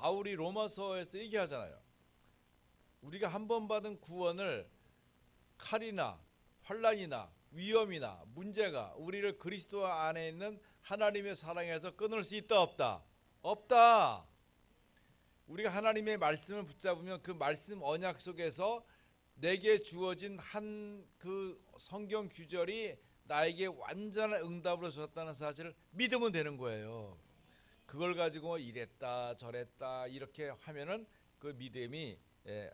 바울이 로마서에서 얘기하잖아요. 우리가 한 번 받은 구원을 칼이나 환난이나 위험이나 문제가 우리를 그리스도 안에 있는 하나님의 사랑에서 끊을 수 있다 없다? 없다. 우리가 하나님의 말씀을 붙잡으면 그 말씀 언약 속에서 내게 주어진 한 그 성경 규절이 나에게 완전한 응답으로 주었다는 사실을 믿으면 되는 거예요. 그걸 가지고 이랬다 저랬다 이렇게 하면은 그 믿음이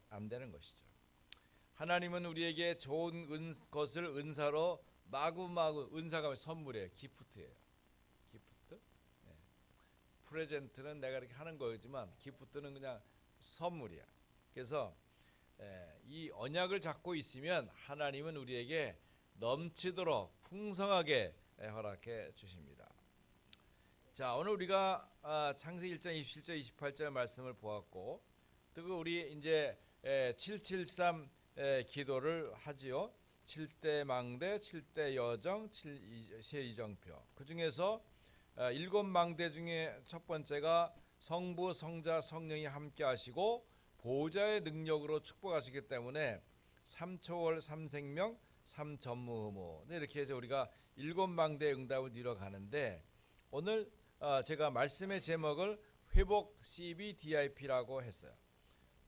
안 되는 것이죠. 하나님은 우리에게 좋은 것을 은사로 마구마구, 은사가 선물이에요. 기프트예요. 기프트. 프레젠트는 내가 이렇게 하는 거지만 기프트는 그냥 선물이야. 그래서 이 언약을 잡고 있으면 하나님은 우리에게 넘치도록 풍성하게 허락해 주십니다. 자, 오늘 우리가 창세기 1장 27절 28절 말씀을 보았고, 또 우리 이제 773 기도를 하지요. 7대 망대, 7대 여정, 세이정표. 그 중에서 7망대 중에 첫 번째가 성부, 성자, 성령이 함께 하시고 보호자의 능력으로 축복하시기 때문에 3초월 3생명 3전무후무 이렇게 해서 우리가 7망대의 응답을 이뤄가는데, 오늘 제가 말씀의 제목을 회복 CBDIP라고 했어요.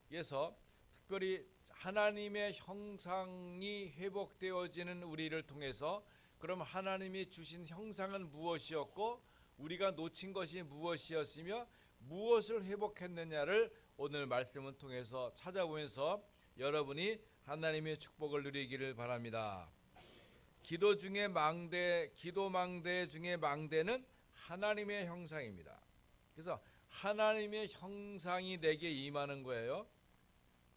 그래서 특별히 하나님의 형상이 회복되어지는 우리를 통해서, 그럼 하나님이 주신 형상은 무엇이었고 우리가 놓친 것이 무엇이었으며 무엇을 회복했느냐를 오늘 말씀을 통해서 찾아보면서 여러분이 하나님의 축복을 누리기를 바랍니다. 기도 중에 망대, 기도 망대 중에 망대는 하나님의 형상입니다. 그래서 하나님의 형상이 내게 임하는 거예요.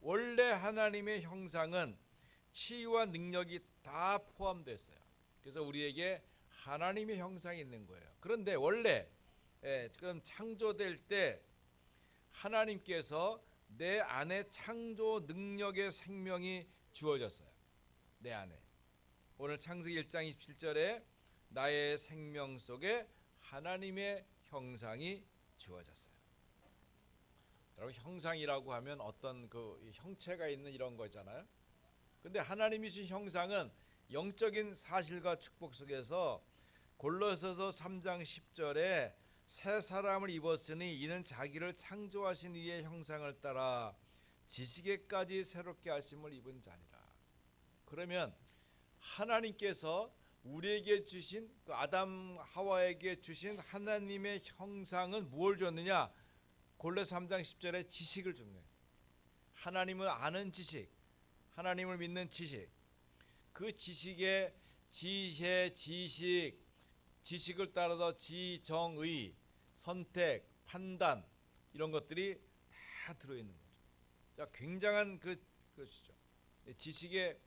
원래 하나님의 형상은 치유와 능력이 다 포함됐어요. 그래서 우리에게 하나님의 형상이 있는 거예요. 그런데 원래 그럼 창조될 때 하나님께서 내 안에 창조 능력의 생명이 주어졌어요. 내 안에. 오늘 창세기 1장 27절에 나의 생명 속에 하나님의 형상이 주어졌어요. 여러분, 형상이라고 하면 어떤 그 형체가 있는 이런 거잖아요. 근데 하나님이 주신 형상은 영적인 사실과 축복 속에서 골로새서 3장 10절에 새 사람을 입었으니 이는 자기를 창조하신 이의 형상을 따라 지식에까지 새롭게 하심을 입은 자니라. 그러면 하나님께서 우리에게 주신, 그 아담 하와에게 주신 하나님의 형상은 무엇을 줬느냐? 골로새 3장 10절에 지식을 준 거예요. 하나님을 아는 지식, 하나님을 믿는 지식. 그 지식의 지혜, 지식을 따라서 지정의, 선택, 판단 이런 것들이 다 들어있는 거죠. 자, 굉장한 그것이죠. 지식의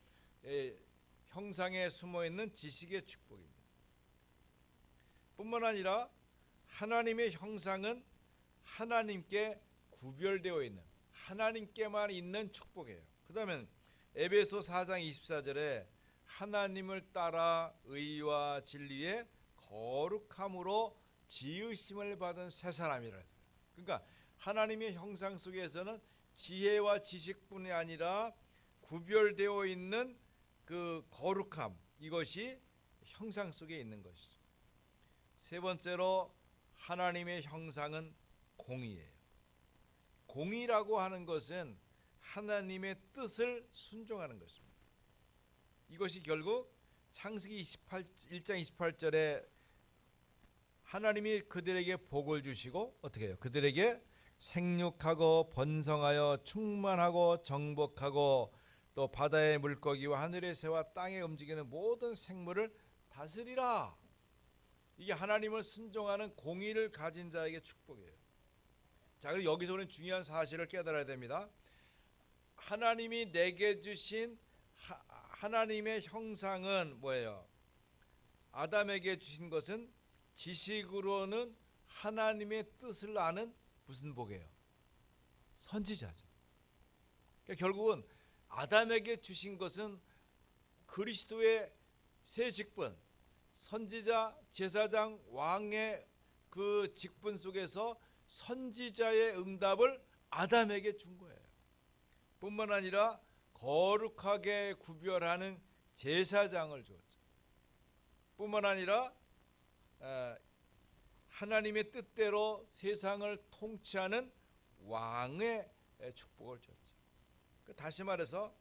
형상에 숨어있는 지식의 축복입니다. 뿐만 아니라 하나님의 형상은 하나님께 구별되어 있는, 하나님께만 있는 축복이에요. 그 다음에 에베소 4장 24절에 하나님을 따라 의와 진리의 거룩함으로 지으심을 받은 새 사람이라 했어요. 그러니까 하나님의 형상 속에서는 지혜와 지식뿐이 아니라 구별되어 있는 그 거룩함, 이것이 형상 속에 있는 것이죠. 세 번째로 하나님의 형상은 공의예요. 공의라고 하는 것은 하나님의 뜻을 순종하는 것입니다. 이것이 결국 창세기 1장 28절에 하나님이 그들에게 복을 주시고 어떻게 해요? 그들에게 생육하고 번성하여 충만하고 정복하고 또 바다의 물고기와 하늘의 새와 땅에 움직이는 모든 생물을 다스리라. 이게 하나님을 순종하는 공의를 가진 자에게 축복이에요. 자, 그럼 여기서 우리는 중요한 사실을 깨달아야 됩니다. 하나님이 내게 주신 하나님의 형상은 뭐예요? 아담에게 주신 것은 지식으로는 하나님의 뜻을 아는 무슨 복이에요? 선지자죠. 그러니까 결국은 아담에게 주신 것은 그리스도의 새 직분, 선지자, 제사장, 왕의 그 직분 속에서 선지자의 응답을 아담에게 준 거예요. 뿐만 아니라 거룩하게 구별하는 제사장을 줬죠. 뿐만 아니라 하나님의 뜻대로 세상을 통치하는 왕의 축복을 줬죠. 다시 말해서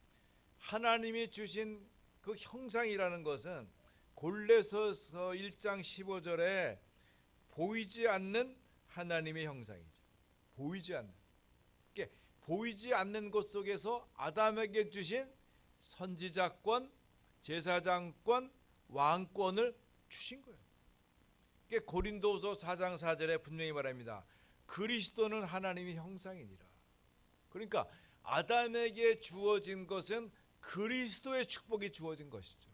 하나님이 주신 그 형상이라는 것은 골로새서 1장 15절에 보이지 않는 하나님의 형상이죠. 보이지 않는. 그러니까 보이지 않는 것 속에서 아담에게 주신 선지자권, 제사장권, 왕권을 주신 거예요. 그러니까 고린도서 4장 4절에 분명히 말합니다. 그리스도는 하나님의 형상이니라. 그러니까 아담에게 주어진 것은 그리스도의 축복이 주어진 것이죠.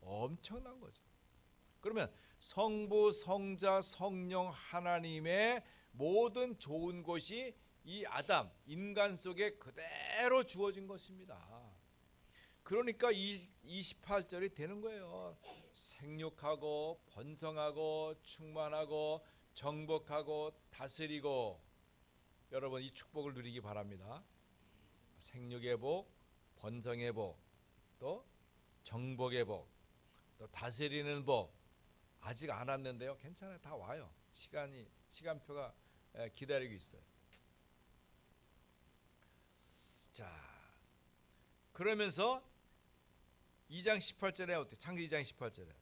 엄청난 거죠. 그러면 성부, 성자, 성령 하나님의 모든 좋은 것이 이 아담, 인간 속에 그대로 주어진 것입니다. 그러니까 28절이 되는 거예요. 생육하고 번성하고 충만하고 정복하고 다스리고. 여러분 이 축복을 누리기 바랍니다. 생육의 복, 번성의 복, 또 정복의 복, 또 다스리는 복. 아직 안 왔는데요. 괜찮아요. 다 와요. 시간표가 기다리고 있어요. 자, 그러면서 2장 18절에 어떻게? 창세기 2장 18절에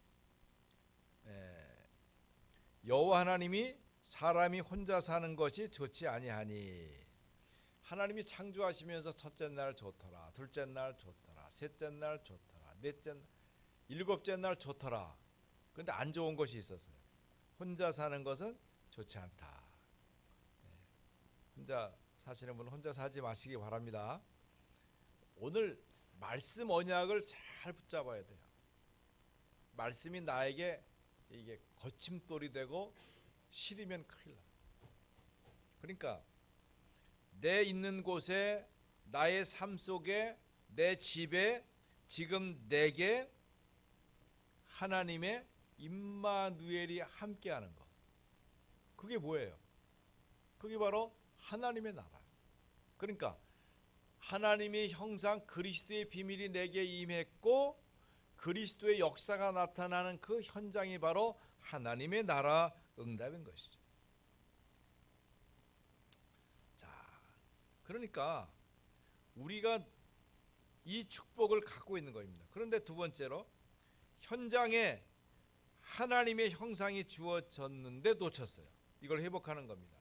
여호와 하나님이 사람이 혼자 사는 것이 좋지 아니하니. 하나님이 창조하시면서 첫째 날 좋더라, 둘째 날 좋더라, 셋째 날 좋더라, 넷째 날, 일곱째 날 좋더라. 그런데 안 좋은 것이 있었어요. 혼자 사는 것은 좋지 않다. 혼자 사시는 분은 혼자 살지 마시기 바랍니다. 오늘 말씀 언약을 잘 붙잡아야 돼요. 말씀이 나에게 이게 거침돌이 되고 시리면 큰일 나. 그러니까 내 있는 곳에, 나의 삶 속에, 내 집에 지금 내게 하나님의 임마누엘이 함께하는 것. 그게 뭐예요? 그게 바로 하나님의 나라. 그러니까 하나님의 형상 그리스도의 비밀이 내게 임했고 그리스도의 역사가 나타나는 그 현장이 바로 하나님의 나라 응답인 것이죠. 자, 그러니까 우리가 이 축복을 갖고 있는 겁니다. 그런데 두 번째로 현장에 하나님의 형상이 주어졌는데 놓쳤어요. 이걸 회복하는 겁니다.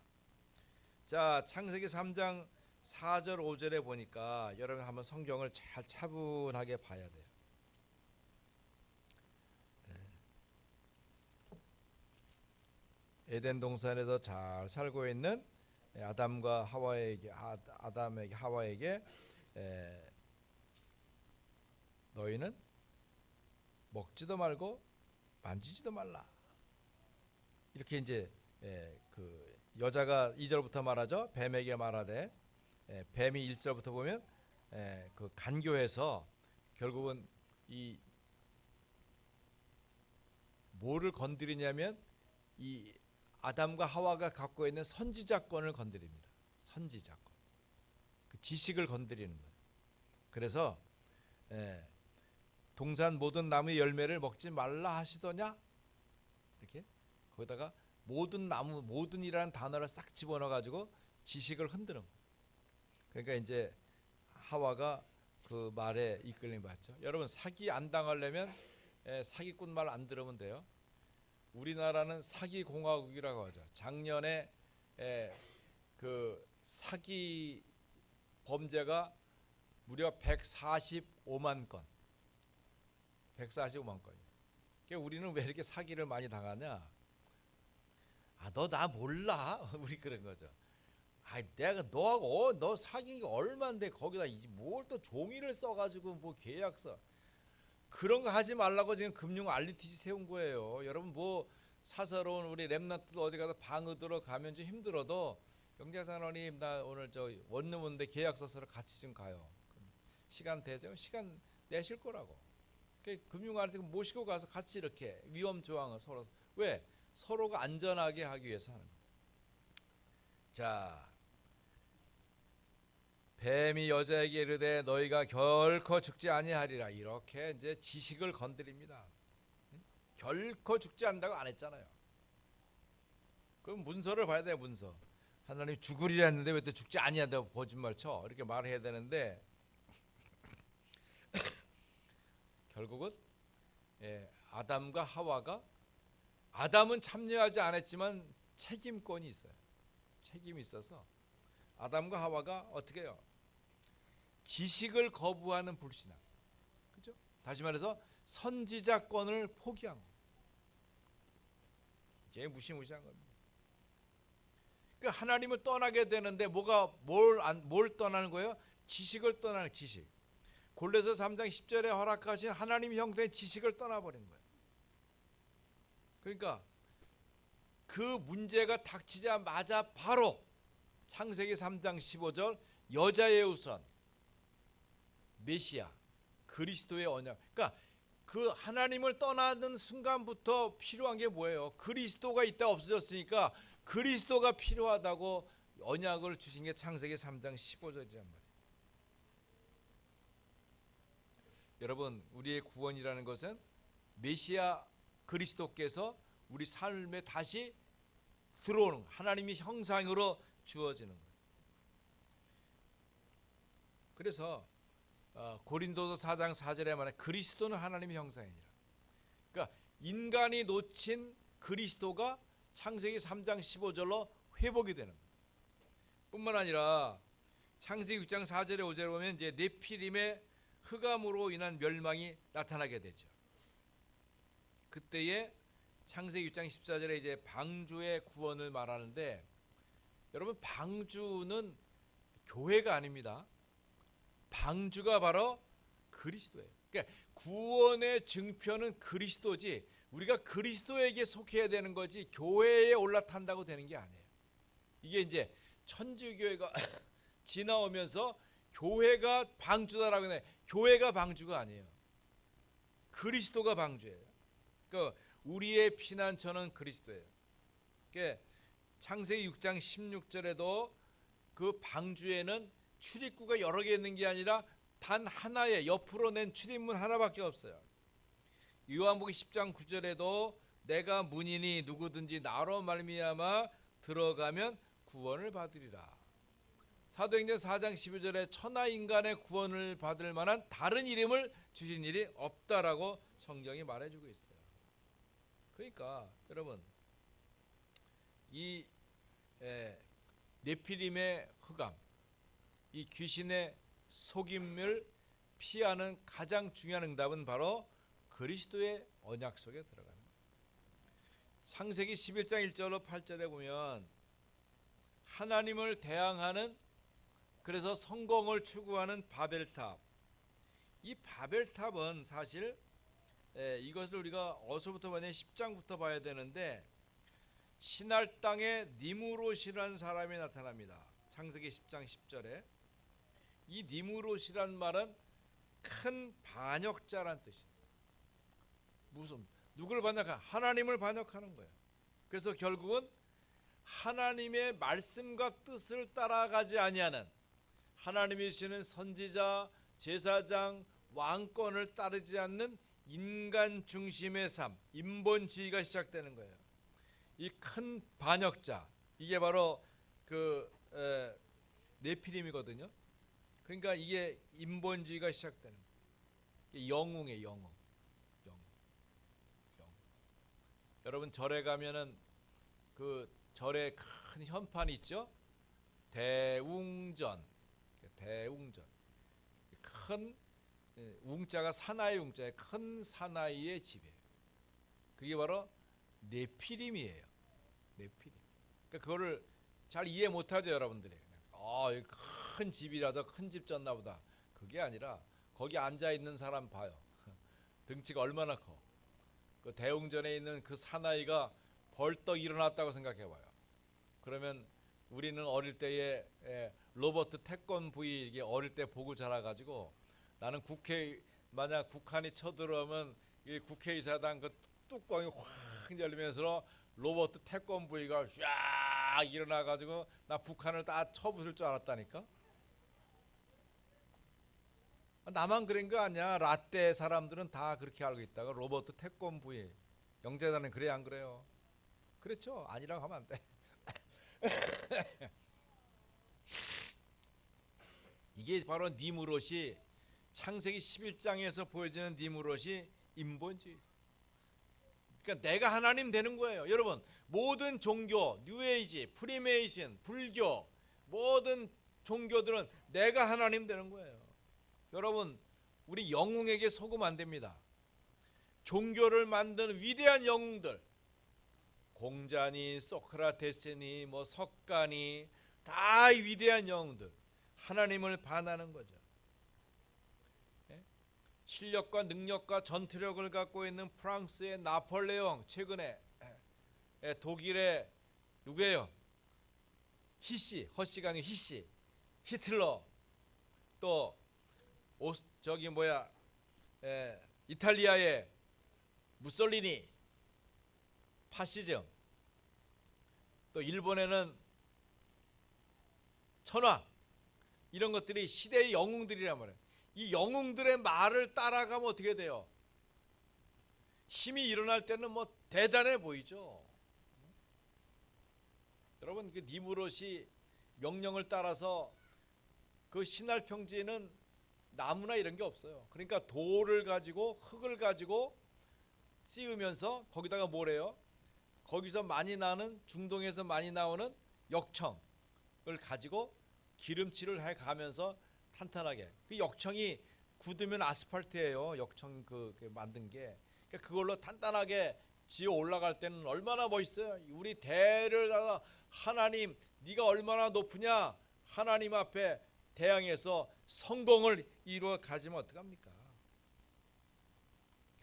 자, 창세기 3장 4절 5절에 보니까 여러분 한번 성경을 잘 차분하게 봐야 돼요. 에덴 동산에서 잘 살고 있는 아담과 하와에게, 아담에게 하와에게 너희는 먹지도 말고 만지지도 말라. 이렇게 이제 그 여자가 2절부터 말하죠. 뱀에게 말하되, 뱀이 1절부터 보면 그 간교해서 결국은 이 뭐를 건드리냐면 이 아담과 하와가 갖고 있는 선지자권을 건드립니다. 선지자권. 그 지식을 건드리는 거예요. 그래서 동산 모든 나무의 열매를 먹지 말라 하시더냐? 이렇게 거기다가 모든 나무, 모든이라는 단어를 싹 집어넣어 가지고 지식을 흔드는 거예요. 그러니까 이제 하와가 그 말에 이끌림 받죠. 여러분 사기 안 당하려면 사기꾼 말 안 들으면 돼요. 우리나라는 사기 공화국이라고 하죠. 작년에 그 사기 범죄가 무려 145만 건. 145만 건이에요. 그러니까 우리는 왜 이렇게 사기를 많이 당하냐? 아, 너 나 몰라? 우리 그런 거죠. 아, 내가 너하고 너 사귄 게 얼마인데 거기다 뭘 또 종이를 써가지고 뭐 계약서 그런 거 하지 말라고 지금 금융 RTC 세운 거예요. 여러분 뭐 사사로운 우리 랩런트도 어디 가서 방으로 가면 좀 힘들어도 경제사원님 나 오늘 저 원룸인데 계약서 쓰러 같이 좀 가요. 시간 되죠? 시간 내실 거라고. 금융 RTC 모시고 가서 같이 이렇게 위험 조항을 서로 왜 서로가 안전하게 하기 위해서 하는 거예요. 자, 뱀이 여자에게 이르되 너희가 결코 죽지 아니하리라. 이렇게 이제 지식을 건드립니다. 결코 죽지 않는다고 안 했잖아요. 그럼 문서를 봐야 돼요. 문서. 하나님이 죽으리라 했는데 왜 또 죽지 아니한다고 거짓말 쳐? 이렇게 말해야 되는데 결국은 아담과 하와가, 아담은 참여하지 않았지만 책임권이 있어요. 책임이 있어서 아담과 하와가 어떻게 해요? 지식을 거부하는 불신앙. 그죠? 다시 말해서 선지자권을 포기한 거예요. 이게 무시무시한 겁니다. 그 하나님을 떠나게 되는데 뭘 떠나는 거예요? 지식을 떠나는 지식. 골로새 3장 10절에 허락하신 하나님 형태의 지식을 떠나버린 거예요. 그러니까 그 문제가 닥치자마자 바로 창세기 3장 15절 여자의 우선 메시아 그리스도의 언약. 그러니까 그 하나님을 떠나는 순간부터 필요한 게 뭐예요? 그리스도가 있다 없어졌으니까 그리스도가 필요하다고 언약을 주신 게 창세기 3장 15절이란 말이에요. 여러분, 우리의 구원이라는 것은 메시아 그리스도께서 우리 삶에 다시 들어오는 하나님의 형상으로 주어지는 거예요. 그래서 고린도서 4장 4절에 말해 그리스도는 하나님의 형상이니라. 그러니까 인간이 놓친 그리스도가 창세기 3장 15절로 회복이 되는 거예요. 뿐만 아니라 창세기 6장 4절에 5절에 보면 이제 네피림의 흑암으로 인한 멸망이 나타나게 되죠. 그때에 창세기 6장 14절에 이제 방주의 구원을 말하는데, 여러분 방주는 교회가 아닙니다. 방주가 바로 그리스도예요. 그러니까 구원의 증표는 그리스도지, 우리가 그리스도에게 속해야 되는 거지 교회에 올라탄다고 되는 게 아니에요. 이게 이제 천주교회가 지나오면서 교회가 방주다라고 해. 교회가 방주가 아니에요. 그리스도가 방주예요. 그러니까 우리의 피난처는 그리스도예요. 그러니까 창세기 6장 16절에도 그 방주에는 출입구가 여러 개 있는 게 아니라 단 하나의 옆으로 낸 출입문 하나밖에 없어요. 요한복음 10장 9절에도 내가 문이니 누구든지 나로 말미암아 들어가면 구원을 받으리라. 사도행전 4장 12절에 천하 인간의 구원을 받을 만한 다른 이름을 주신 일이 없다라고 성경이 말해주고 있어요. 그러니까 여러분, 이 네피림의 흑암, 이 귀신의 속임을 피하는 가장 중요한 응답은 바로 그리스도의 언약 속에 들어가는 거예요. 창세기 11장 1절로 8절에 보면 하나님을 대항하는, 그래서 성공을 추구하는 바벨탑. 이 바벨탑은 사실 이것을 우리가 어디서부터 봐야 되냐, 10장부터 봐야 되는데 신할 땅에 니무롯이라는 사람이 나타납니다. 창세기 10장 10절에 이 니무롯이란 말은 큰 반역자란 뜻이에요. 무슨 누구를 반역하는? 하나님을 반역하는 거예요. 그래서 결국은 하나님의 말씀과 뜻을 따라가지 아니하는, 하나님이 주시는 선지자, 제사장, 왕권을 따르지 않는 인간 중심의 삶, 인본주의가 시작되는 거예요. 이 큰 반역자, 이게 바로 그 네피림이거든요. 그러니까 이게 인본주의가 시작되는 거예요. 영웅이에요, 영웅. 여러분 절에 가면은 그 절에 큰 현판이 있죠. 대웅전. 큰 웅자가 사나이 웅자에 큰 사나이의 집이에요. 그게 바로 네피림이에요. 네피림. 그러니까 그거를 잘 이해 못하죠, 여러분들이. 큰 집이라도 큰 집 졌나 보다. 그게 아니라 거기 앉아 있는 사람 봐요. 등치가 얼마나 커. 그 대웅전에 있는 그 사나이가 벌떡 일어났다고 생각해봐요. 그러면 우리는 어릴 때에 로버트 태권브이 이게 어릴 때 보고 자라가지고, 나는 만약 북한이 쳐들어오면 이 국회의사당 그 뚜껑이 확 열리면서 로버트 태권브이가 쫙 딱 일어나가지고 나 북한을 다 쳐부술 줄 알았다니까. 나만 그런 거 아니야. 라떼 사람들은 다 그렇게 알고 있다가 로버트 태권부의 영재단은 그래 안 그래요? 그렇죠. 아니라고 하면 안 돼. 이게 바로 니무롯이 창세기 11장에서 보여지는 니무롯이 인본주의. 그러니까 내가 하나님 되는 거예요. 여러분 모든 종교, 뉴에이지, 프리메이션, 불교 모든 종교들은 내가 하나님 되는 거예요. 여러분 우리 영웅에게 속으면 안 됩니다. 종교를 만든 위대한 영웅들 공자니 소크라테스니 뭐 석가니 다 위대한 영웅들 하나님을 반하는 거죠. 실력과 능력과 전투력을 갖고 있는 프랑스의 나폴레옹, 최근에 독일의 누구예요? 히시, 허시가 아니고 히시, 히틀러, 또 이탈리아의 무솔리니, 파시즘, 또 일본에는 천황, 이런 것들이 시대의 영웅들이란 말이에요. 이 영웅들의 말을 따라가면 어떻게 돼요? 힘이 일어날 때는 뭐 대단해 보이죠. 여러분 그 니무롯이 명령을 따라서 그 신할 평지에는 나무나 이런 게 없어요. 그러니까 돌을 가지고 흙을 가지고 씌우면서 거기다가 뭐래요? 거기서 많이 나는 중동에서 많이 나오는 역청을 가지고 기름칠을 해 가면서 탄탄하게. 그 역청이 굳으면 아스팔트예요. 역청 그 만든 게. 그러니까 그걸로 탄탄하게 지어 올라갈 때는 얼마나 멋있어요. 우리 대를 다가 하나님 네가 얼마나 높으냐 하나님 앞에 대항해서 성공을 이루어 가지면 어떡합니까?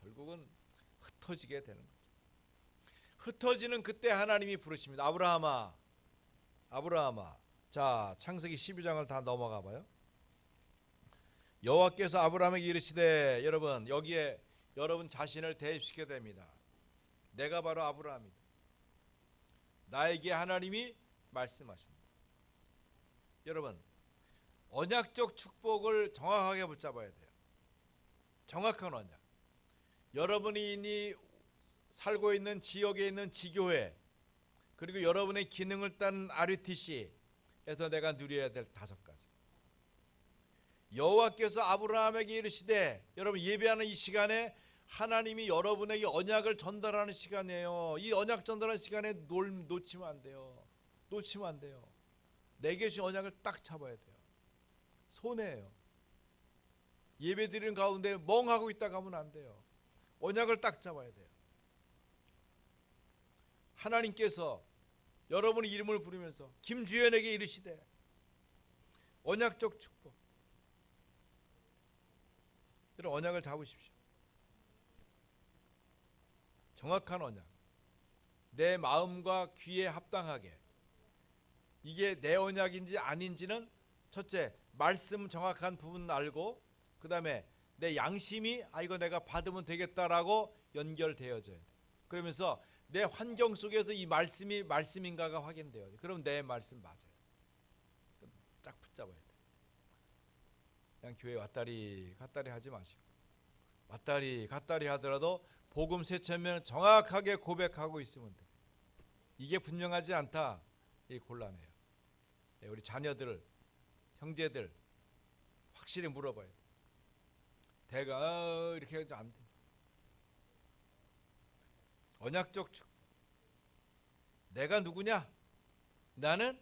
결국은 흩어지게 되는 거죠. 흩어지는 그때 하나님이 부르십니다. 아브라함아, 아브라함아. 자, 창세기 12장을 다 넘어가 봐요. 여호와께서 아브라함에게 이르시되, 여러분 여기에 여러분 자신을 대입시켜야 됩니다. 내가 바로 아브라함이다. 나에게 하나님이 말씀하신다. 여러분 언약적 축복을 정확하게 붙잡아야 돼요. 정확한 언약. 여러분이 이니 살고 있는 지역에 있는 지교회, 그리고 여러분의 기능을 딴 RUTC에서 내가 누려야 될 5가지. 여호와께서 아브라함에게 이르시되, 여러분 예배하는 이 시간에 하나님이 여러분에게 언약을 전달하는 시간이에요. 이 언약 전달하는 시간에 놓치면 안 돼요. 놓치면 안 돼요. 내게 주신 언약을 딱 잡아야 돼요. 손해예요. 예배 드리는 가운데 멍하고 있다가 하면 안 돼요. 언약을 딱 잡아야 돼요. 하나님께서 여러분의 이름을 부르면서 김주연에게 이르시되 언약적 축복. 여러분 언약을 잡으십시오. 정확한 언약. 내 마음과 귀에 합당하게. 이게 내 언약인지 아닌지는 첫째, 말씀 정확한 부분 알고, 그 다음에 내 양심이 이거 내가 받으면 되겠다라고 연결되어져야 돼. 그러면서 내 환경 속에서 이 말씀이 말씀인가가 확인돼요. 그럼 내 말씀 맞아요. 딱 붙잡아야 돼. 그냥 교회 왔다리 갔다리 하지 마시고, 왔다리 갔다리 하더라도 복음 세천면 정확하게 고백하고 있으면 돼. 이게 분명하지 않다, 이 곤란해요. 우리 자녀들, 형제들 확실히 물어봐요. 대가 이렇게 해도 안 돼. 언약적 축복. 내가 누구냐? 나는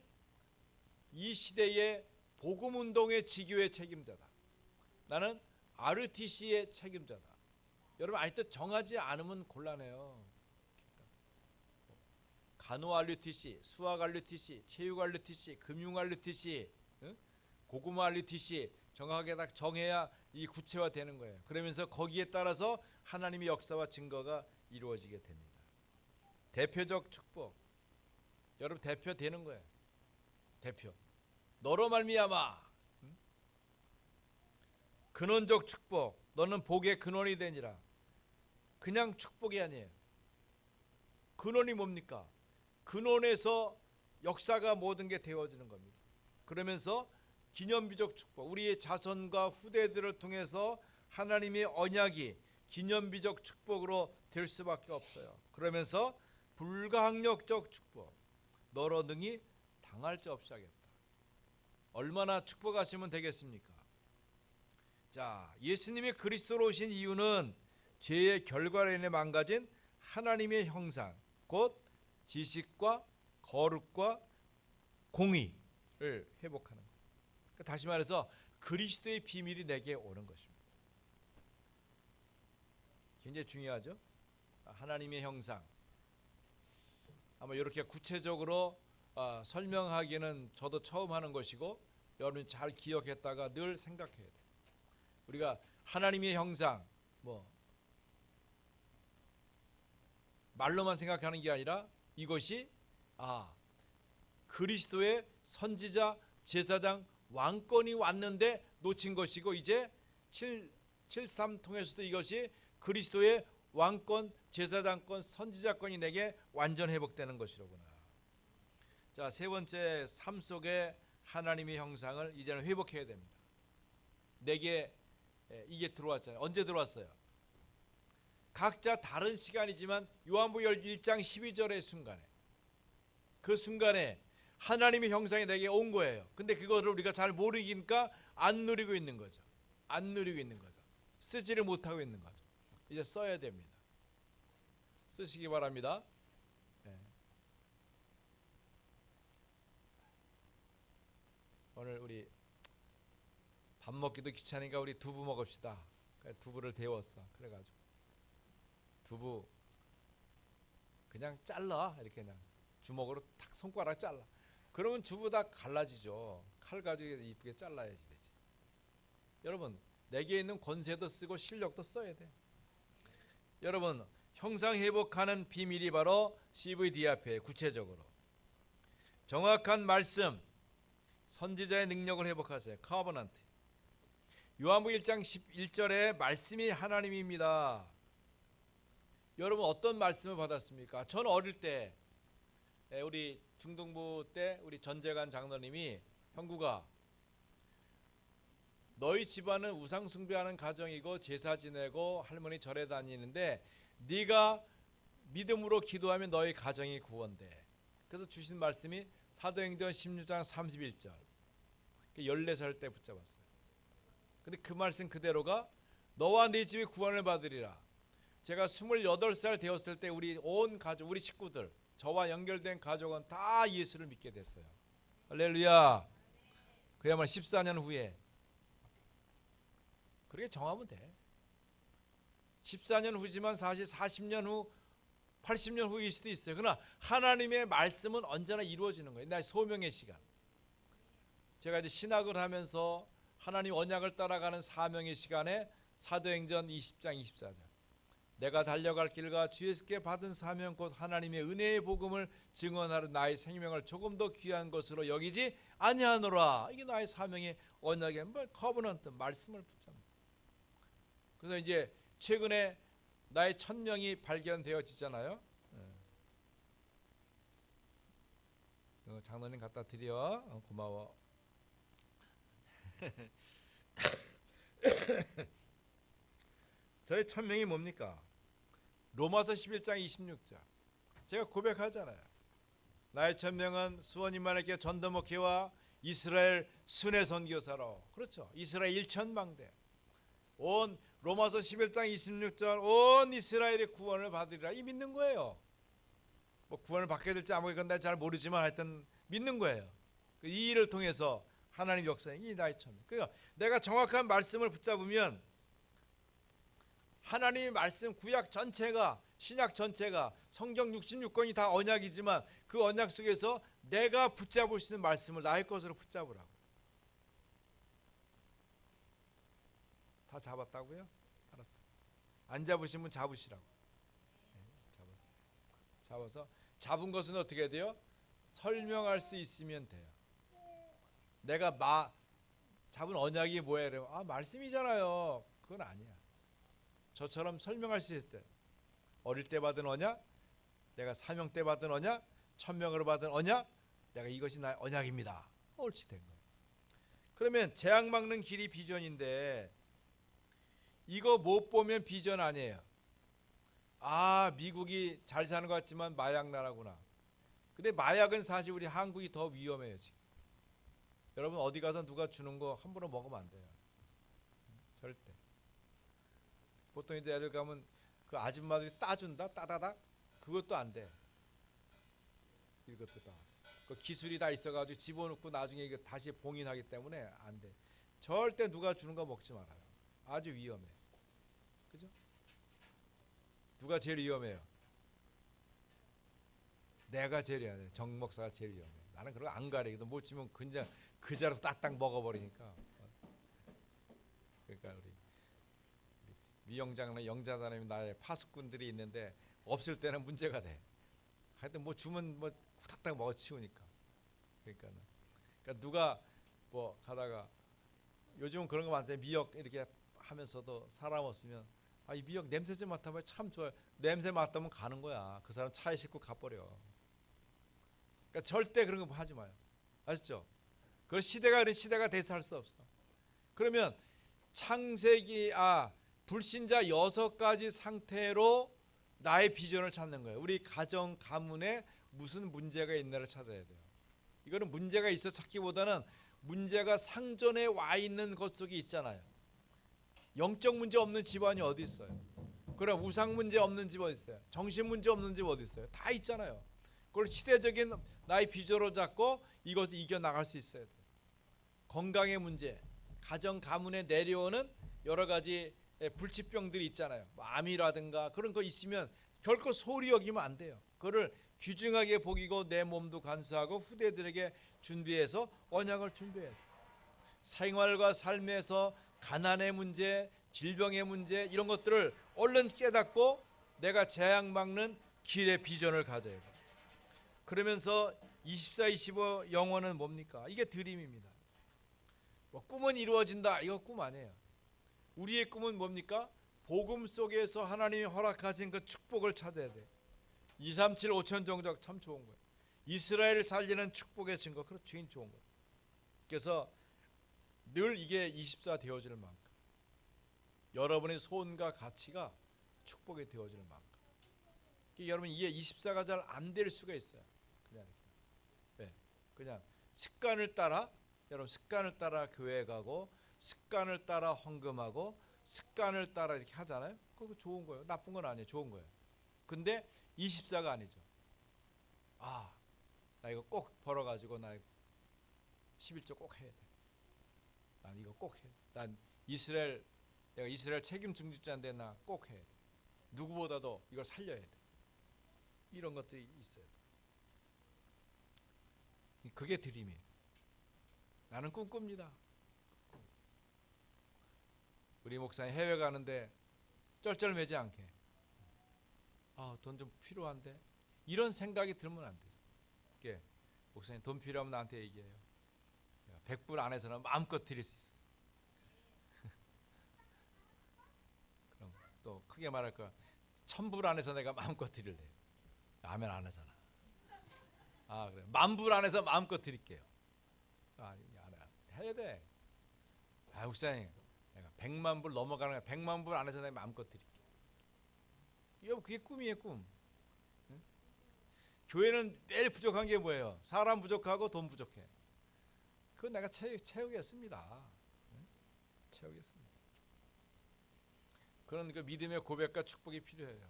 이 시대의 복음운동의 지교의 책임자다. 나는 RUTC의 책임자다. 여러분 아직도 정하지 않으면 곤란해요. 간호 RUTC, 수학 RUTC, 체육 RUTC, 금융 RUTC, 고구마 RUTC 정확하게 딱 정해야 이 구체화되는 거예요. 그러면서 거기에 따라서 하나님의 역사와 증거가 이루어지게 됩니다. 대표적 축복. 여러분 대표 되는 거예요. 대표. 너로 말미암아. 근원적 축복. 너는 복의 근원이 되니라. 그냥 축복이 아니에요. 근원이 뭡니까? 근원에서 역사가 모든 게 되어지는 겁니다. 그러면서 기념비적 축복, 우리의 자손과 후대들을 통해서 하나님의 언약이 기념비적 축복으로 될 수밖에 없어요. 그러면서 불가항력적 축복, 너로 능히 당할 자 없이 하겠다. 얼마나 축복하시면 되겠습니까? 자, 예수님이 그리스도로 오신 이유는 죄의 결과로 인해 망가진 하나님의 형상, 곧 지식과 거룩과 공의를 회복하는 거예요. 그러니까 다시 말해서 그리스도의 비밀이 내게 오는 것입니다. 굉장히 중요하죠. 하나님의 형상, 아마 이렇게 구체적으로 설명하기는 저도 처음 하는 것이고 여러분이 잘 기억했다가 늘 생각해야 돼요. 우리가 하나님의 형상, 말로만 생각하는 게 아니라 이것이 그리스도의 선지자, 제사장, 왕권이 왔는데 놓친 것이고, 이제 7.3 통해서도 이것이 그리스도의 왕권, 제사장권, 선지자권이 내게 완전 회복되는 것이로구나. 자, 세 번째, 삶 속에 하나님의 형상을 이제는 회복해야 됩니다. 내게 이게 들어왔잖아요. 언제 들어왔어요? 각자 다른 시간이지만 요한복음 1장 12절의 순간에, 그 순간에 하나님의 형상이 내게 온 거예요. 근데 그거를 우리가 잘 모르니까 안 누리고 있는 거죠. 안 누리고 있는 거죠. 쓰지를 못하고 있는 거죠. 이제 써야 됩니다. 쓰시기 바랍니다. 오늘 우리 밥 먹기도 귀찮으니까 우리 두부 먹읍시다. 두부를 데웠어. 그래가지고 두부 그냥 잘라, 이렇게 그냥 주먹으로 탁 손가락 잘라. 그러면 두부 다 갈라지죠. 칼 가지고 이쁘게 잘라야지 되지. 여러분, 내게 있는 권세도 쓰고 실력도 써야 돼. 여러분, 형상 회복하는 비밀이 바로 CVD 앞에 구체적으로 정확한 말씀, 선지자의 능력을 회복하세요. 커버넌트. 요한복음 1장 11절에 말씀이 하나님입니다. 여러분, 어떤 말씀을 받았습니까? 저는 어릴 때, 우리 중등부 때 우리 전재관 장로님이, 형구가 너희 집안은 우상 숭배하는 가정이고 제사 지내고 할머니 절에 다니는데 네가 믿음으로 기도하면 너희 가정이 구원돼. 그래서 주신 말씀이 사도행전 16장 31절. 14살 때 붙잡았어요. 근데 그 말씀 그대로가 너와 네 집이 구원을 받으리라. 제가 28살 되었을 때 우리 온 가족, 우리 식구들, 저와 연결된 가족은 다 예수를 믿게 됐어요. 할렐루야. 그야말로 14년 후에. 그렇게 정하면 돼. 14년 후지만 사실 40년 후, 80년 후일 수도 있어요. 그러나 하나님의 말씀은 언제나 이루어지는 거예요. 나의 소명의 시간. 제가 이제 신학을 하면서 하나님 언약을 따라가는 사명의 시간에 사도행전 20장 24절. 내가 달려갈 길과 주 예수께 받은 사명 곧 하나님의 은혜의 복음을 증언하러 나의 생명을 조금 더 귀한 것으로 여기지 아니하노라. 이게 나의 사명의 언약의 커버넌트, 말씀을 붙잡는. 그래서 이제 최근에 나의 천명이 발견되어지잖아요. 장로님 갖다 드려. 고마워. 저의 천명이 뭡니까? 로마서 11장 26절. 제가 고백하잖아요. 나의 천명은 수원이만에게 전도목회와 이스라엘 순회 선교사로. 그렇죠. 이스라엘 일천망대. 온 로마서 11장 26절 온 이스라엘의 구원을 받으리라. 이 믿는 거예요. 뭐 구원을 받게 될지 아무 건 잘 모르지만 하여튼 믿는 거예요. 이 일을 통해서 하나님 역사에 이 나의 천명. 그러니까 내가 정확한 말씀을 붙잡으면 하나님의 말씀, 구약 전체가, 신약 전체가, 성경 66권이 다 언약이지만 그 언약 속에서 내가 붙잡을 수 있는 말씀을 나의 것으로 붙잡으라고. 다 잡았다고요? 알았어. 안 잡으신 분 잡으시라고. 잡아서 잡은 것은 어떻게 돼요? 설명할 수 있으면 돼요. 내가 잡은 언약이 뭐예요? 말씀이잖아요. 그건 아니야. 저처럼 설명할 수 있을 때, 어릴 때 받은 언약, 내가 사명 때 받은 언약, 천명으로 받은 언약, 내가 이것이 나의 언약입니다. 옳지 된 거예요. 그러면 재앙 막는 길이 비전인데 이거 못 보면 비전 아니에요. 아, 미국이 잘 사는 것 같지만 마약 나라구나. 근데 마약은 사실 우리 한국이 더 위험해요 지금. 여러분 어디 가서 누가 주는 거 함부로 먹으면 안 돼요. 절대. 보통 이제 애들 가면 그 아줌마들이 따준다, 따다닥. 그것도 안 돼. 이것도 다. 그 기술이 다 있어가지고 집어넣고 나중에 이거 다시 봉인하기 때문에 안 돼. 절대 누가 주는 거 먹지 말아요. 아주 위험해. 그죠? 누가 제일 위험해요? 내가 제일 위험해. 정 목사가 제일 위험해. 나는 그런 거 안 가리거든. 못 치면 그냥 그 자리로 딱딱 먹어버리니까. 그러니까 우리 미영장이나 영자사님이 나의 파수꾼들이 있는데 없을 때는 문제가 돼. 하여튼 뭐 주면 뭐 후딱딱 먹어 치우니까. 그러니까 누가 뭐 가다가 요즘은 그런 거 많대. 미역 이렇게 하면서도 사람 없으면 아, 이 미역 냄새 좀 맡아봐야 참 좋아요. 냄새 맡으면 가는 거야. 그 사람 차에 싣고 가버려. 그러니까 절대 그런 거 하지 마요. 아시죠? 그 시대가 이런 시대가 돼서 할 수 없어. 그러면 창세기 불신자 6가지 상태로 나의 비전을 찾는 거예요. 우리 가정 가문에 무슨 문제가 있나를 찾아야 돼요. 이거는 문제가 있어 찾기보다는 문제가 상존에 와 있는 것 속에 있잖아요. 영적 문제 없는 집안이 어디 있어요? 그럼 우상 문제 없는 집 어디 있어요? 정신 문제 없는 집 어디 있어요? 다 있잖아요. 그걸 시대적인 나의 비전으로 잡고 이것을 이겨나갈 수 있어야 돼요. 건강의 문제, 가정 가문에 내려오는 여러 가지 불치병들이 있잖아요. 암이라든가 그런 거 있으면 결코 소홀히 여기면 안 돼요. 그거를 귀중하게 보기고 내 몸도 간수하고 후대들에게 준비해서 언약을 준비해야 돼요. 생활과 삶에서 가난의 문제, 질병의 문제 이런 것들을 얼른 깨닫고 내가 재앙 막는 길의 비전을 가져야 돼요. 그러면서 24, 25 영혼은 뭡니까? 이게 드림입니다. 뭐 꿈은 이루어진다. 이거 꿈 아니에요. 우리의 꿈은 뭡니까? 복음 속에서 하나님이 허락하신 그 축복을 찾아야 돼. 2, 3, 7, 5천 종족 참 좋은 거예요. 이스라엘을 살리는 축복의 증거, 그렇죠. 좋은 거예요. 그래서 늘 이게 24 되어질 만큼 여러분의 소원과 가치가 축복이 되어질 만큼 여러분 이게 24가 잘 안 될 수가 있어요. 그냥 이렇게. 네. 그냥 습관을 따라 여러분 습관을 따라 교회 가고 습관을 따라 헌금하고 습관을 따라 이렇게 하잖아요. 그거 좋은 거예요. 나쁜 건 아니에요. 좋은 거예요. 근데 24가 아니죠. 나 이거 꼭 벌어가지고 나 11조 꼭 해야 돼. 난 이거 꼭 해. 난 내가 이스라엘 책임 중직자인데 나 꼭 해야 돼. 누구보다도 이걸 살려야 돼. 이런 것들이 있어요. 그게 드림이에요. 나는 꿈꿉니다. 우리 목사님 해외 가는데 쩔쩔매지 않게 돈 좀 필요한데 이런 생각이 들면 안 돼요. 이게 목사님 돈 필요하면 나한테 얘기해요. 100불 안에서는 마음껏 드릴 수 있어요. 그럼 또 크게 말할 거야. 1000불 안에서 내가 마음껏 드릴래. 아멘 안 하잖아. 그래. 10,000불 안에서 마음껏 드릴게요. 해야 돼. 목사님 내가 100만 불 넘어가는 거야. 100만 불 안에서 내가 마음껏 드릴게. 그게 꿈이에요, 꿈. 응? 교회는 매일 부족한 게 뭐예요? 사람 부족하고 돈 부족해. 그건 내가 채우겠습니다. 응? 채우겠습니다. 그런 그 믿음의 고백과 축복이 필요해요.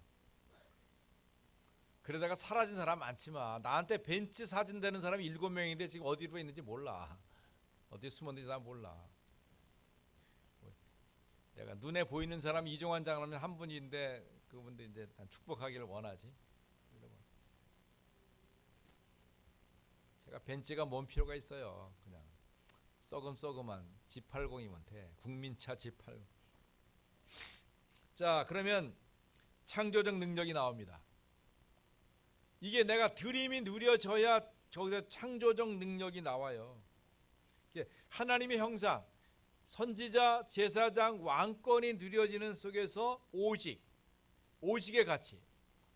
그러다가 사라진 사람 많지만 나한테 벤츠 사진 되는 사람이 7명인데 지금 어디로 있는지 몰라. 어디에 숨었는지 난 몰라. 내가 눈에 보이는 사람이 이종환 장로님 한 분인데 그분도 이제 난 축복하기를 원하지. 제가 벤츠가 뭔 필요가 있어요. 그냥 썩음한 G80이면 돼. 국민차 G80. 자, 그러면 창조적 능력이 나옵니다. 이게 내가 드림이 누려져야 저기서 창조적 능력이 나와요. 하나님의 형상, 선지자, 제사장, 왕권이 누려지는 속에서 오직의 가치.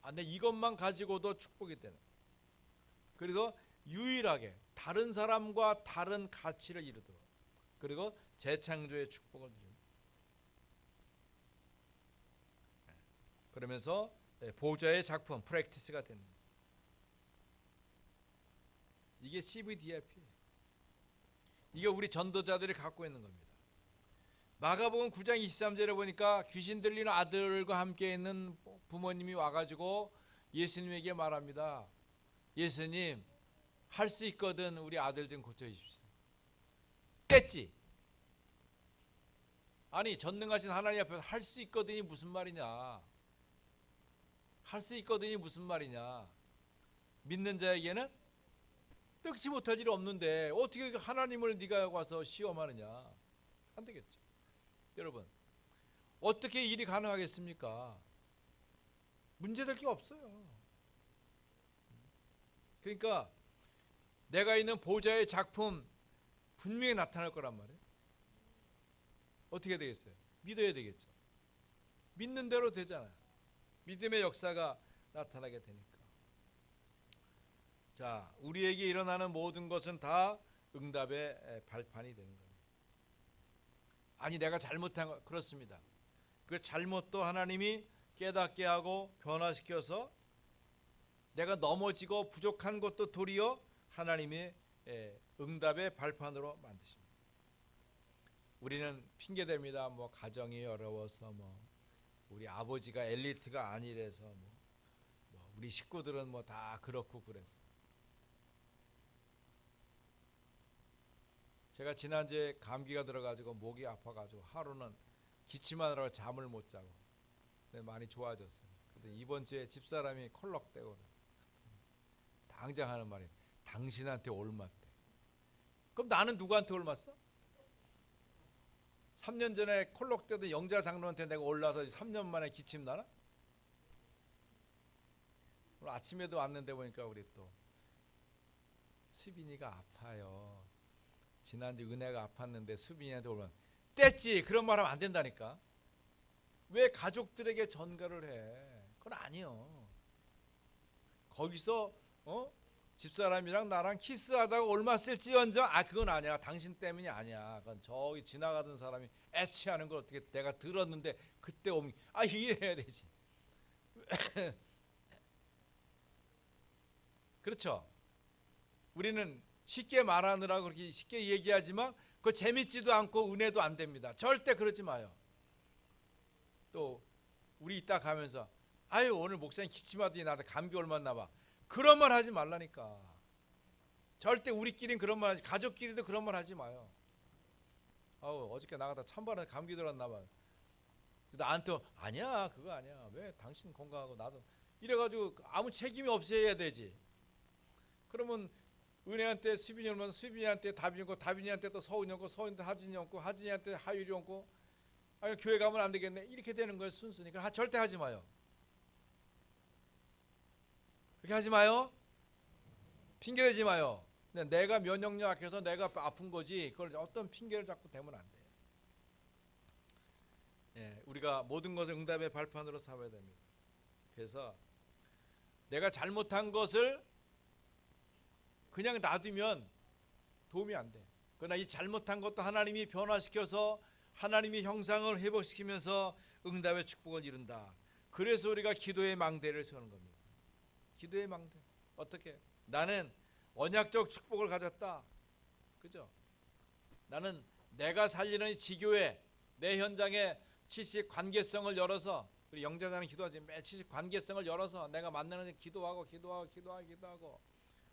근데 이것만 가지고도 축복이 되는. 그래서 유일하게 다른 사람과 다른 가치를 이루도록, 그리고 재창조의 축복을 드립니다. 그러면서 보좌의 작품 프랙티스가 됩니다. 이게 CVDIP예요. 이게 우리 전도자들이 갖고 있는 겁니다. 마가복음 9장 23절에 보니까 귀신 들리는 아들과 함께 있는 부모님이 와가지고 예수님에게 말합니다. 예수님, 할 수 있거든 우리 아들 좀 고쳐주십시오. 깼지? 아니, 전능하신 하나님 앞에서 할 수 있거든이 무슨 말이냐? 할 수 있거든이 무슨 말이냐? 믿는 자에게는 뜻지 못할 일이 없는데 어떻게 하나님을 네가 와서 시험하느냐? 안 되겠죠. 여러분, 어떻게 일이 가능하겠습니까? 문제될 게 없어요. 그러니까 내가 있는 보좌의 작품 분명히 나타날 거란 말이에요. 어떻게 되겠어요? 믿어야 되겠죠. 믿는 대로 되잖아요. 믿음의 역사가 나타나게 되니까. 자, 우리에게 일어나는 모든 것은 다 응답의 발판이 되는 겁니다. 아니, 내가 잘못한 거, 그렇습니다. 그 잘못도 하나님이 깨닫게 하고 변화시켜서 내가 넘어지고 부족한 것도 도리어 하나님이 응답의 발판으로 만드십니다. 우리는 핑계댑니다. 뭐 가정이 어려워서, 뭐 우리 아버지가 엘리트가 아니래서, 뭐 우리 식구들은 뭐 다 그렇고 그래서. 제가 지난주에 감기가 들어가지고 목이 아파가지고 하루는 기침하느라고 잠을 못 자고 많이 좋아졌어요. 근데 이번 주에 집사람이 콜록대고 당장 하는 말이, 당신한테 올맞대. 그럼 나는 누구한테 올맞어? 3년 전에 콜록대던 영자 장로한테 내가 올라서 3년 만에 기침 나나? 오늘 아침에도 왔는데 보니까 우리 또 수빈이가 아파요. 지난주 은혜가 아팠는데 수빈이한테 오면 뗐지. 그런 말 하면 안 된다니까. 왜 가족들에게 전가를 해? 그건 아니요. 거기서 집사람이랑 나랑 키스하다가 올맞을지언정, 그건 아니야. 당신 때문이 아니야. 그건 저기 지나가던 사람이 애취하는 걸 어떻게 내가 들었는데 그때 오면 이래야 되지. 그렇죠. 우리는 쉽게 말하느라 그렇게 쉽게 얘기하지만 그거 재밌지도 않고 은혜도 안 됩니다. 절대 그러지 마요. 또 우리 이따 가면서 오늘 목사님 기침하더니 나한테 감기 올맞나 봐. 그런 말 하지 말라니까. 절대 우리끼리는 그런 말 하지, 가족끼리도 그런 말 하지 마요. 어저께 나가다 찬바람에 감기 들었나 봐. 나한테 아니야, 그거 아니야. 왜 당신 건강하고 나도 이래가지고 아무 책임이 없어야 되지. 그러면 은혜한테 수빈이 오면 수빈이한테 다빈이 오고, 다빈이한테 또 서훈이 오고, 서훈이한테 하진이 오고, 하진이한테 하율이 오고, 교회 가면 안 되겠네. 이렇게 되는 거예요, 순수니까. 절대 하지 마요. 그렇게 하지 마요. 핑계대지 마요. 내가 면역력 약해서 내가 아픈 거지, 그걸 어떤 핑계를 자꾸 대면 안 돼요. 우리가 모든 것을 응답의 발판으로 삼아야 됩니다. 그래서 내가 잘못한 것을 그냥 놔두면 도움이 안 돼. 그러나 이 잘못한 것도 하나님이 변화시켜서 하나님의 형상을 회복시키면서 응답의 축복을 이룬다. 그래서 우리가 기도의 망대를 세우는 겁니다. 기도의 망대. 어떻게? 나는 언약적 축복을 가졌다. 그죠? 나는 내가 살리는 지교회, 내 현장에 70 관계성을 열어서, 우리 영자자는 기도하지, 매 70 관계성을 열어서 내가 만나는 기도하고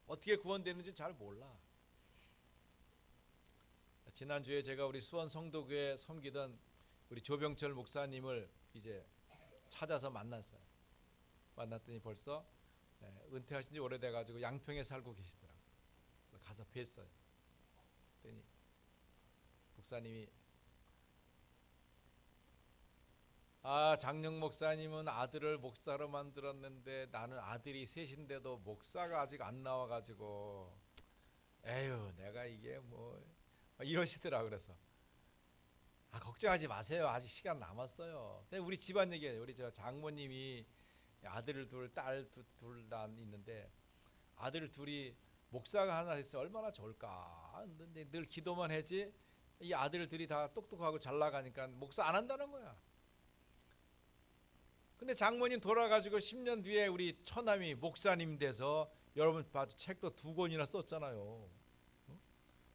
어떻게 구원되는지 잘 몰라. 지난주에 제가 우리 수원 성도교회 섬기던 우리 조병철 목사님을 이제 찾아서 만났어요. 만났더니 벌써 은퇴하신 지 오래돼가지고 양평에 살고 계시더라고요. 가서 뵀어요. 그랬더니 목사님이 장영 목사님은 아들을 목사로 만들었는데 나는 아들이 셋인데도 목사가 아직 안 나와가지고 에휴 내가 이게 뭐 이러시더라. 그래서 걱정하지 마세요. 아직 시간 남았어요. 우리 집안 얘기예요. 우리 저 장모님이 아들 둘, 딸 둘 다 있는데 아들 둘이 목사가 하나 있으면 얼마나 좋을까. 근데 늘 기도만 하지 이 아들들이 다 똑똑하고 잘 나가니까 목사 안 한다는 거야. 근데 장모님 돌아가지고 10년 뒤에 우리 처남이 목사님 돼서 여러분 봐도 책도 2권이나 썼잖아요.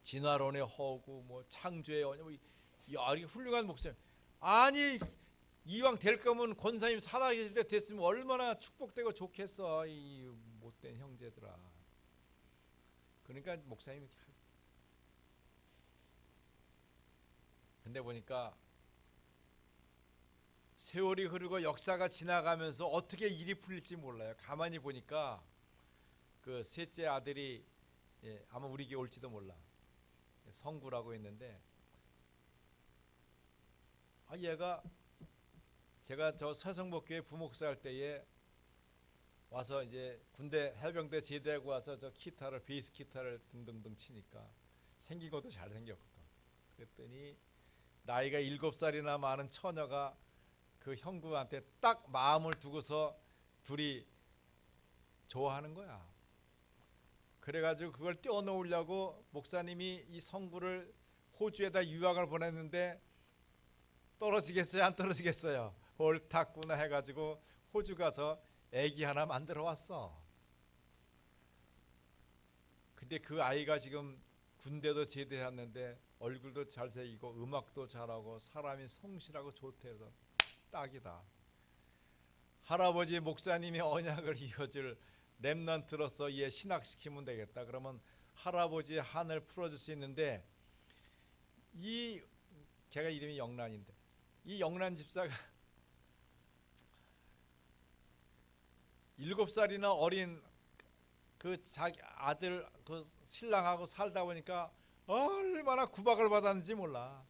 진화론의 허구, 뭐 창조의 언약, 야, 이게 훌륭한 목사님. 아니 이왕 될 거면 권사님 살아계실 때 됐으면 얼마나 축복되고 좋겠어, 이 못된 형제들아. 그러니까 목사님이 이렇게 하지. 근데 보니까 세월이 흐르고 역사가 지나가면서 어떻게 일이 풀릴지 몰라요. 가만히 보니까 그 셋째 아들이 아마 우리 교회 올지도 몰라. 성구라고 했는데 얘가 제가 저 서성복교회 부목사 할 때에 와서 이제 군대 해병대 제대하고 와서 저 기타를 베이스 기타를 등등등 치니까 생긴 것도 잘 생겼거든. 그랬더니 나이가 7살이나 많은 처녀가 그 형구한테 딱 마음을 두고서 둘이 좋아하는 거야. 그래가지고 그걸 떼어놓으려고 목사님이 이 성구를 호주에다 유학을 보냈는데 떨어지겠어요? 안 떨어지겠어요? 옳다구나 해가지고 호주 가서 애기 하나 만들어 왔어. 근데 그 아이가 지금 군대도 제대했는데 얼굴도 잘생기고 음악도 잘하고 사람이 성실하고 좋대서 딱이다. 할아버지 목사님의 언약을 이어줄 렘넌트로서 얘 신학시키면 되겠다. 그러면 할아버지의 한을 풀어줄 수 있는데 이 걔가 이름이 영란인데 이 영란 집사가 7살이나 어린 그 자기 아들 그 신랑하고 살다 보니까 얼마나 구박을 받았는지 몰라.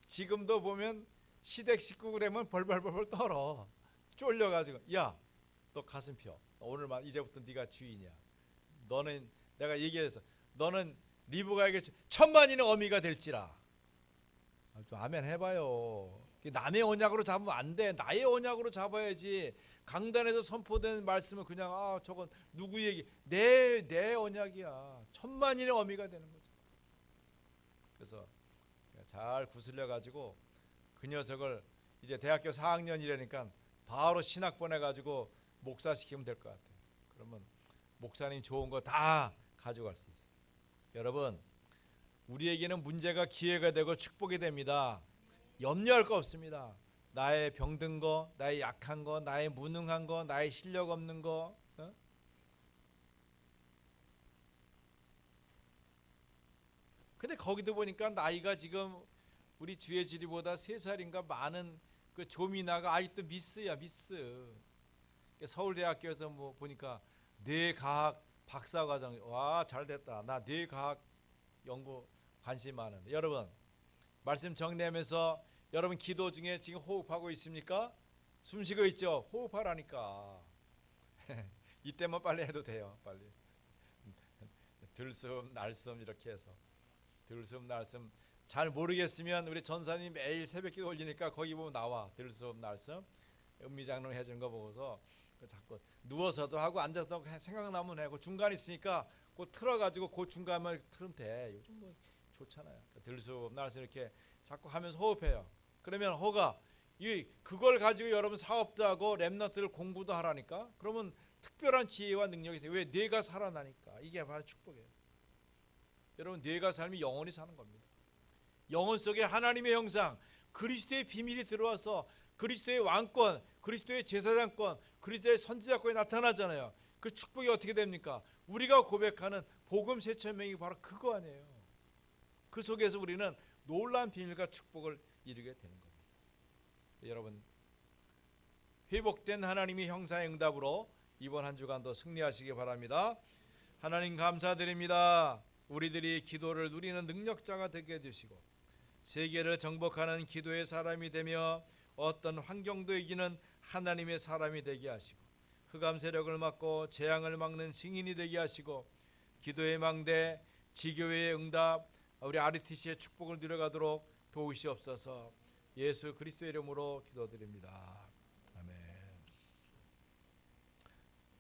지금도 보면 시댁 식구 그러면 벌벌벌 떨어. 쫄려가지고 야 너 가슴 펴. 오늘만 이제부터 네가 주인이야. 너는 내가 얘기해서 너는 리브가에게 1000만인의 어미가 될지라. 좀 아멘 해봐요. 남의 언약으로 잡으면 안 돼. 나의 언약으로 잡아야지. 강단에서 선포된 말씀은 그냥 저건 누구 얘기? 내 언약이야. 1000만인의 어미가 되는 거죠. 그래서 잘 구슬려 가지고 그 녀석을 이제 대학교 4학년이라니까 바로 신학 보내가지고 목사 시키면 될 것 같아요. 그러면 목사님 좋은 거 다 가져갈 수 있어요. 여러분, 우리에게는 문제가 기회가 되고 축복이 됩니다. 염려할 거 없습니다. 나의 병든 거, 나의 약한 거, 나의 무능한 거, 나의 실력 없는 거. 근데 거기도 보니까 나이가 지금 우리 주의 지리보다 3살인가 많은 그 조미나가 아직도 미스야, 미스. 서울대학교에서 뭐 보니까 뇌과학 박사과정, 와 잘됐다. 나 뇌과학 연구 관심 많은데. 여러분 말씀 정리하면서 여러분 기도 중에 지금 호흡하고 있습니까? 숨 쉬고 있죠? 호흡하라니까. 이때만 빨리 해도 돼요. 빨리 들숨 날숨 이렇게 해서 들숨 날숨. 잘 모르겠으면 우리 전사님 매일 새벽기도 올리니까 거기 보면 나와. 들숨 날숨 음미장론 해주는 거 보고서 자꾸 누워서도 하고 앉아서 생각나면 해. 그 중간 있으니까 그 틀어가지고 그 중간만 틀면 돼. 요즘 뭐 좋잖아요. 들숨 날숨 이렇게 자꾸 하면서 호흡해요. 그러면 호가 그걸 가지고 여러분 사업도 하고 렘넌트를 공부도 하라니까. 그러면 특별한 지혜와 능력이 돼요. 왜? 뇌가 살아나니까. 이게 바로 축복이에요. 여러분 뇌가 살면 영혼이 사는 겁니다. 영혼 속에 하나님의 형상, 그리스도의 비밀이 들어와서 그리스도의 왕권, 그리스도의 제사장권, 그리스도의 선지자권이 나타나잖아요. 그 축복이 어떻게 됩니까? 우리가 고백하는 복음 세천명이 바로 그거 아니에요. 그 속에서 우리는 놀라운 비밀과 축복을 이루게 되는 겁니다. 여러분 회복된 하나님의 형상의 응답으로 이번 한 주간도 승리하시기 바랍니다. 하나님 감사드립니다. 우리들이 기도를 누리는 능력자가 되게 해주시고 세계를 정복하는 기도의 사람이 되며 어떤 환경도 이기는 하나님의 사람이 되게 하시고 흑암 세력을 막고 재앙을 막는 증인이 되게 하시고 기도의 망대, 지교회의 응답, 우리 RTC의 축복을 누려가도록 도우시옵소서. 예수 그리스도의 이름으로 기도드립니다.